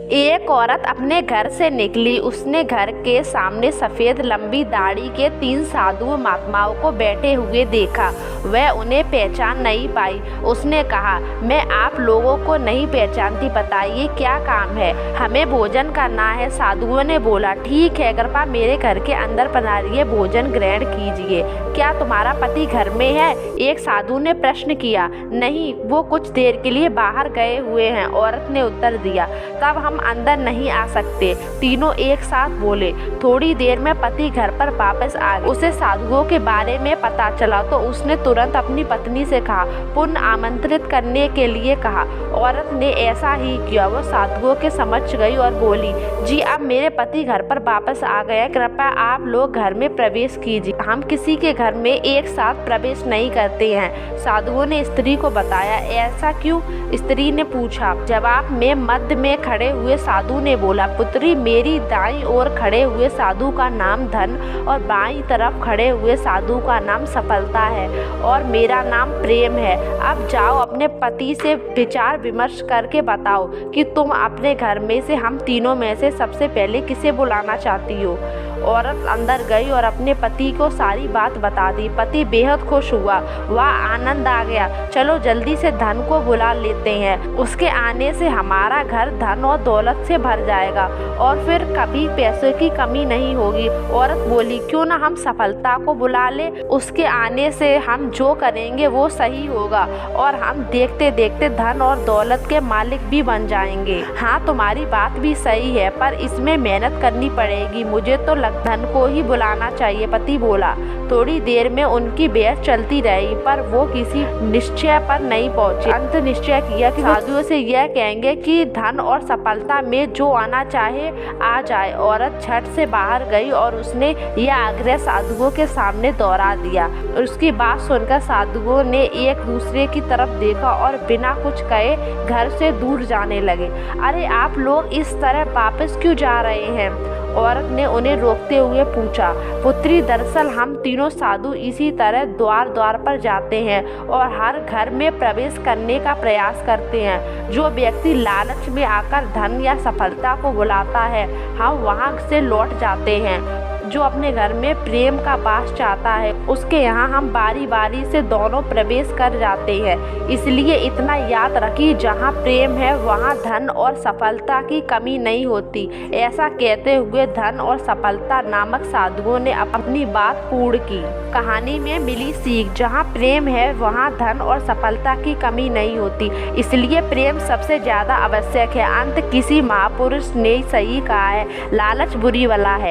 एक औरत अपने घर से निकली। उसने घर के सामने सफ़ेद लंबी दाढ़ी के 3 साधु महात्माओं को बैठे हुए देखा। वह उन्हें पहचान नहीं पाई। उसने कहा, मैं आप लोगों को नहीं पहचानती, बताइए क्या काम है? हमें भोजन करना है। साधुओं ने बोला, ठीक है, कृपया मेरे घर के अंदर पधारिए, भोजन ग्रहण कीजिए। क्या तुम्हारा पति घर में है? एक साधु ने प्रश्न किया। नहीं, वो कुछ देर के लिए बाहर गए हुए हैं, औरत ने उत्तर दिया। तब हम अंदर नहीं आ सकते, तीनों एक साथ बोले। थोड़ी देर में पति घर पर वापस आ गए। उसे साधुओं के बारे में पता चला तो उसने तुरंत अपनी पत्नी से कहा, पुनः आमंत्रित करने के लिए कहा। औरत ने ऐसा ही किया। वो साधुओं के समक्ष गई और बोली, जी अब मेरे पति घर पर वापस आ गए, कृपया आप लोग घर में प्रवेश कीजिए। हम किसी के घर में एक साथ प्रवेश नहीं करते हैं। साधुओं ने स्त्री को बताया। ऐसा क्यों? स्त्री ने पूछा। जवाब में मध्य में खड़े हुए साधु ने बोला, पुत्री, मेरी दाईं ओर खड़े हुए साधु का नाम धन और बाईं तरफ खड़े हुए साधु का नाम सफलता है और मेरा नाम प्रेम है। अब जाओ अपने पति से विचार विमर्श करके बताओ कि तुम अपने घर में से हम तीनों में से सबसे पहले किसे बुलाना चाहती हो। औरत अंदर गई और अपने पति को सारी बात बता दी। पति बेहद खुश हुआ। वह आनंद आ गया। चलो जल्दी से धन को बुला लेते हैं, उसके आने से हमारा घर धन और दौलत से भर जाएगा और फिर कभी पैसों की कमी नहीं होगी। औरत बोली, क्यों ना हम सफलता को बुला ले, उसके आने से हम जो करेंगे वो सही होगा और हम देखते देखते धन और दौलत के मालिक भी बन जाएंगे। हाँ, तुम्हारी बात भी सही है, पर इसमें मेहनत करनी पड़ेगी। मुझे तो धन को ही बुलाना चाहिए, पति बोला। थोड़ी देर में उनकी बहस चलती रही, पर वो किसी निश्चय पर नहीं पहुंचे। अंत निश्चय किया कि साधुओं से यह कहेंगे कि धन और सफलता में जो आना चाहे आ जाए। औरत झट से बाहर गई और उसने यह आग्रह साधुओं के सामने दोहरा दिया। उसकी बात सुनकर साधुओं ने एक दूसरे की तरफ देखा और बिना कुछ कहे घर से दूर जाने लगे। अरे आप लोग इस तरह वापस क्यों जा रहे हैं? औरत ने उन्हें रोकते हुए पूछा। पुत्री, दरअसल हम तीनों साधु इसी तरह द्वार द्वार पर जाते हैं और हर घर में प्रवेश करने का प्रयास करते हैं। जो व्यक्ति लालच में आकर धन या सफलता को बुलाता है, हम वहां से लौट जाते हैं। जो अपने घर में प्रेम का वास चाहता है, उसके यहाँ हम बारी बारी से दोनों प्रवेश कर जाते हैं। इसलिए इतना याद रखिए, जहाँ प्रेम है वहाँ धन और सफलता की कमी नहीं होती। ऐसा कहते हुए धन और सफलता नामक साधुओं ने अपनी बात पूर्ण की। कहानी में मिली सीख, जहाँ प्रेम है वहाँ धन और सफलता की कमी नहीं होती, इसलिए प्रेम सबसे ज्यादा आवश्यक है। अंत किसी महापुरुष ने सही कहा है, लालच बुरी बला है।